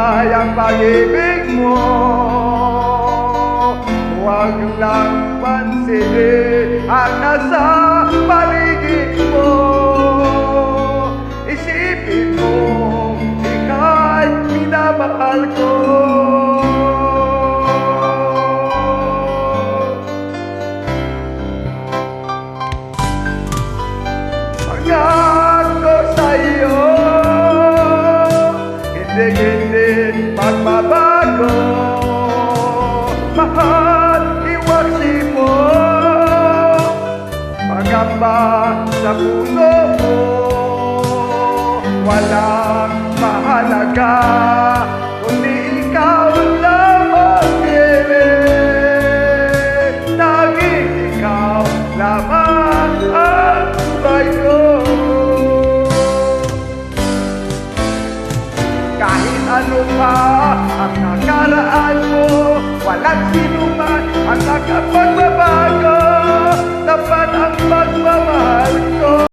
tunay ang pag-ibig mo. Huwag lang pansinin ang nasa paligid mo. Isipin mo, ika'y minamahal ko. Pangako sa'yo, hindi magbabago. Mahal, iwaksi mo pagamba sa puso mo. Walang mahalaga kundi ikaw lang mag-ibig. Tanging ikaw lamang ang buhay ko. Kahit ano pa ang nakaraan mo, walang sino man ang nakapagbabago. Dapat ang pagmamahal ko.